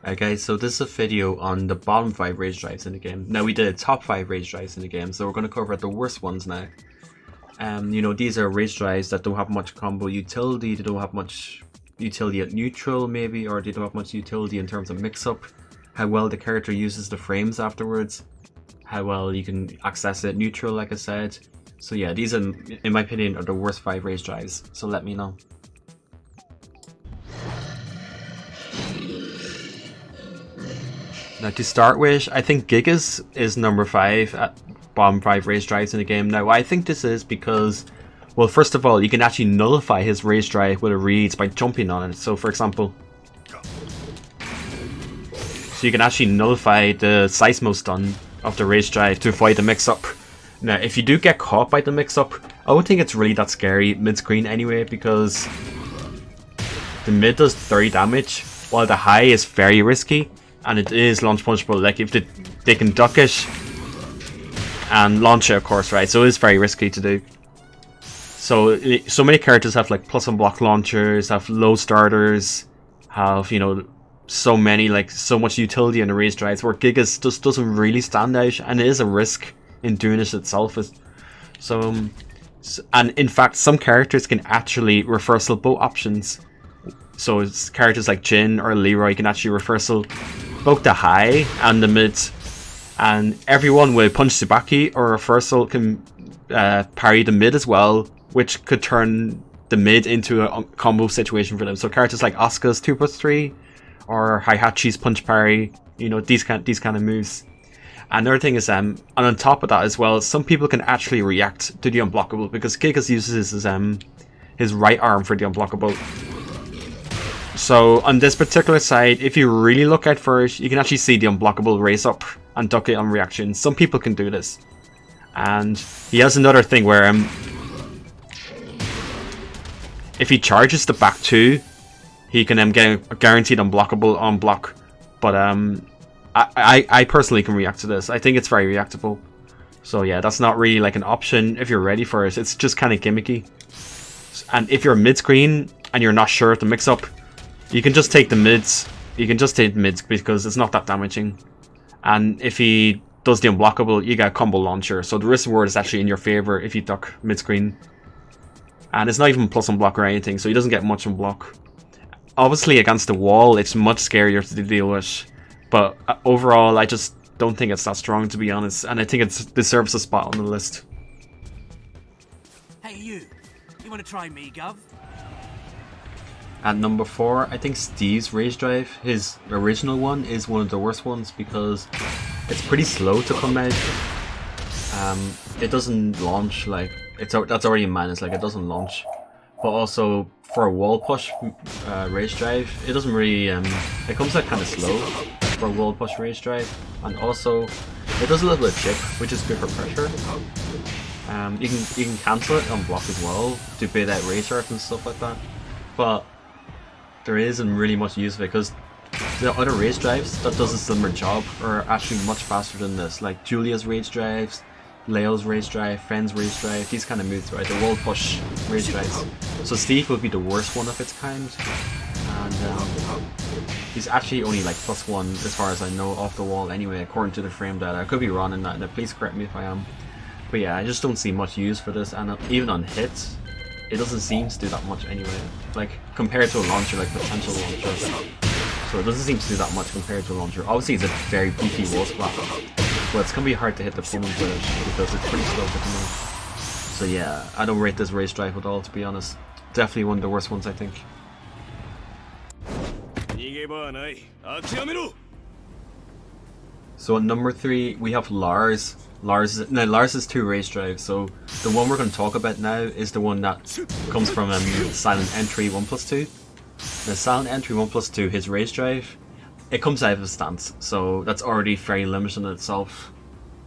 Okay, so this is a video on the bottom 5 rage drives in the game. Now we did top 5 rage drives in the game, so we're going to cover the worst ones now. These are rage drives that don't have much combo utility, they don't have much utility at neutral maybe, or they don't have much utility in terms of mix-up, how well the character uses the frames afterwards, how well you can access it neutral like I said. So yeah, these are, in my opinion, are the worst 5 rage drives, so let me know. Now to start with, I think Gigas is number 5 at bottom 5 rage drives in the game. Now I think this is because, well, first of all, you can actually nullify his rage drive with a reads by jumping on it. So for example, so you can actually nullify the seismo stun of the rage drive to avoid the mix-up. Now if you do get caught by the mix-up, I don't think it's really that scary mid-screen anyway, because the mid does 30 damage while the high is very risky. And it is launch punchable, like if they can duck it and launch it, of course, right? So it is very risky to do. So many characters have like plus and block launchers, have low starters, have, you know, so much utility in the rage drives, where Gigas just doesn't really stand out, and it is a risk in doing it itself. And in fact, some characters can actually reversal both options. So it's characters like Jin or Leroy can actually reversal both the high and the mid, and everyone with Punch Tsubaki or Reversal can parry the mid as well, which could turn the mid into a combo situation for them. So characters like Asuka's 2+3 or Heihachi's Punch Parry, you know, these kind of moves. And another thing is, and on top of that as well, some people can actually react to the unblockable, because Gigas uses his right arm for the unblockable. So on this particular side, if you really look out for it, you can actually see the unblockable raise up and duck it on reaction. Some people can do this. And he has another thing where if he charges the back 2, he can get a guaranteed unblockable on block. But I personally can react to this. I think it's very reactable. So yeah, that's not really like an option if you're ready for it. It's just kind of gimmicky. And if you're mid-screen and you're not sure of the mix-up, you can just take the mids. You can just take the mids because it's not that damaging. And if he does the unblockable, you get a combo launcher. So the risk reward is actually in your favor if you duck mid-screen. And it's not even plus on block or anything, so he doesn't get much on block. Obviously against the wall, it's much scarier to deal with. But overall, I just don't think it's that strong, to be honest. And I think it deserves a spot on the list. Hey you wanna try me, Gov? At number 4, I think Steve's rage drive, his original one, is one of the worst ones because it's pretty slow to come out. It doesn't launch, like that's already a minus, like it doesn't launch. But also for a wall push rage drive, it doesn't really it comes out kind of slow for a wall push rage drive, and also it does a little bit of chip, which is good for pressure. You can cancel it on block as well to bait out rage art and stuff like that. But there isn't really much use of it, because the other rage drives that does a similar job are actually much faster than this, like Julia's rage drives, Leo's rage drive, Fen's rage drive, these kind of moves, right? The wall push rage drives. So Steve would be the worst one of its kind, and he's actually only like +1 as far as I know off the wall anyway, according to the frame data. I could be wrong in that, and please correct me if I am. But yeah, I just don't see much use for this, and even on hits, it doesn't seem to do that much anyway, like compared to a launcher, like potential launcher. So it doesn't seem to do that much compared to a launcher. Obviously it's a very beefy wall splat, but it's gonna be hard to hit the opponent with it because it's pretty slow to come out. So yeah, I don't rate this race drive at all, to be honest. Definitely one of the worst ones, I think. So at number 3 we have Lars. Lars is 2 race drives, so the one we're going to talk about now is the one that comes from Silent Entry 1+2. The Silent Entry 1+2, his race drive, it comes out of his stance, so that's already very limited in itself.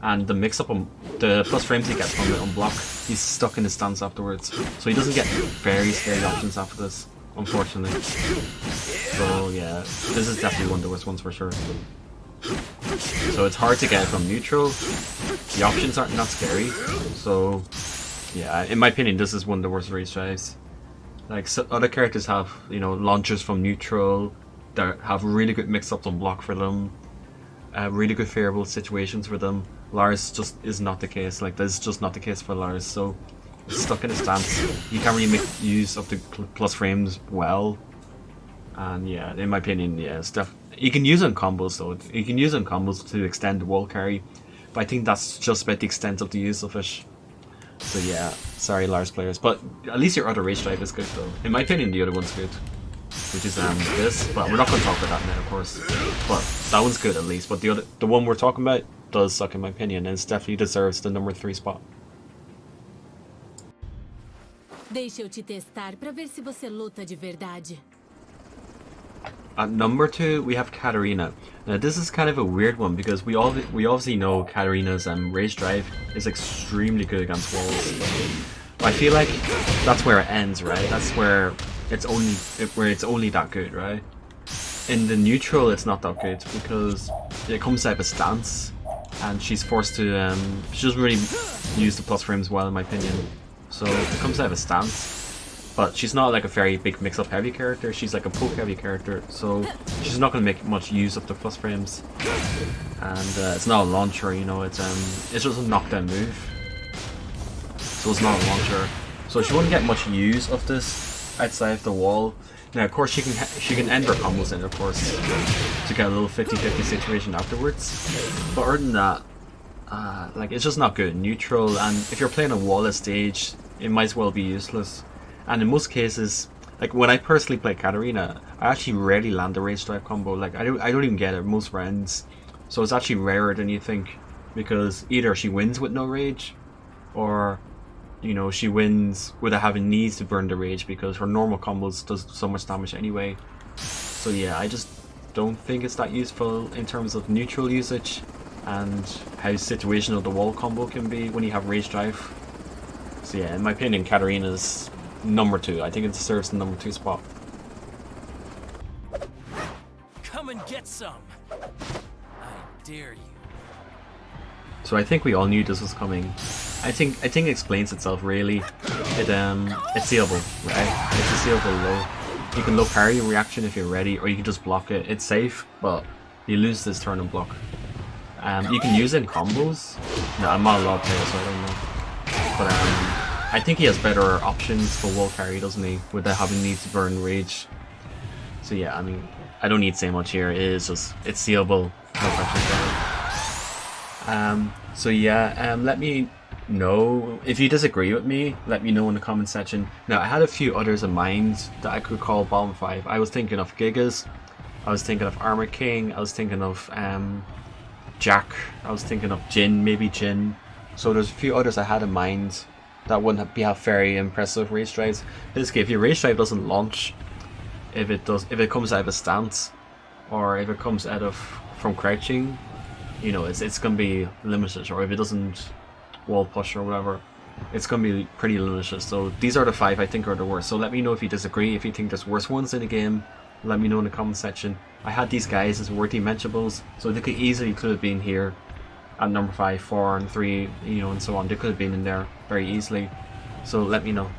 And the mix-up on the plus frames he gets from it on block, he's stuck in his stance afterwards, so he doesn't get very scary options after this, unfortunately. So yeah, this is definitely one of the worst ones for sure. So it's hard to get from neutral, the options aren't that scary, so yeah, in my opinion this is one of the worst race drives. Like, so other characters have, you know, launchers from neutral, that have really good mix-ups on block for them, really good favorable situations for them. Lars just is not the case. Like, that's just not the case for Lars. So he's stuck in his stance. He can't really make use of the plus frames well. And yeah, in my opinion, yeah, you can use it in combos though. You can use it in combos to extend the wall carry, but I think that's just about the extent of the use of it. So yeah, sorry Lars players, but at least your other rage drive is good though. In my opinion, the other one's good, which is this. But we're not going to talk about that now, of course. But that one's good at least. But the one we're talking about does suck in my opinion, and it definitely deserves the number 3 spot. Deixa eu te testar para ver se você luta de verdade. At number 2, we have Katarina. Now this is kind of a weird one because we obviously know Katarina's rage drive is extremely good against walls. But I feel like that's where it ends, right? That's where it's only that good, right? In the neutral, it's not that good because it comes out of a stance, and she's forced to. She doesn't really use the plus frames well, in my opinion. So it comes out of a stance. But she's not like a very big mix-up heavy character, she's like a poke heavy character, so she's not going to make much use of the plus frames. And it's not a launcher, you know, it's just a knockdown move. So it's not a launcher. So she won't get much use of this outside of the wall. Now of course she can end her combos in, of course, to get a little 50-50 situation afterwards. But other than that, like, it's just not good in neutral, and if you're playing a wall-less stage, it might as well be useless. And in most cases, like when I personally play Katarina, I actually rarely land a rage drive combo. Like I don't even get it most rounds. So it's actually rarer than you think, because either she wins with no rage, or you know, she wins without having needs to burn the rage because her normal combos does so much damage anyway. So yeah, I just don't think it's that useful in terms of neutral usage and how situational the wall combo can be when you have rage drive. So yeah, in my opinion, Katarina's number 2. I think it deserves the number 2 spot. Come and get some. I dare you. So I think we all knew this was coming. I think it explains itself really. It's seeable, right? It's a seeable low. You can low parry reaction if you're ready, or you can just block it. It's safe, but you lose this turn and block. You can use it in combos. No, I'm not a law player, so I don't know. But I think he has better options for wall carry, doesn't he? Without having need to burn rage. So yeah, I mean, I don't need to say much here. It's seeable. No questions there. So yeah, let me know if you disagree with me. Let me know in the comment section. Now I had a few others in mind that I could call bottom 5. I was thinking of Gigas. I was thinking of Armor King. I was thinking of Jack. I was thinking of Jin, maybe Jin. So there's a few others I had in mind that wouldn't have very impressive rage drives. Basically, if your rage drive doesn't launch, if it comes out of a stance, or if it comes out of from crouching, you know, it's gonna be limited. Or if it doesn't wall push or whatever, it's gonna be pretty limited. So these are the 5 I think are the worst. So let me know if you disagree. If you think there's worse ones in the game, let me know in the comment section. I had these guys as worthy mentionables, so they could have been here at number 5, 4, and 3, you know, and so on. They could have been in there very easily. So let me know.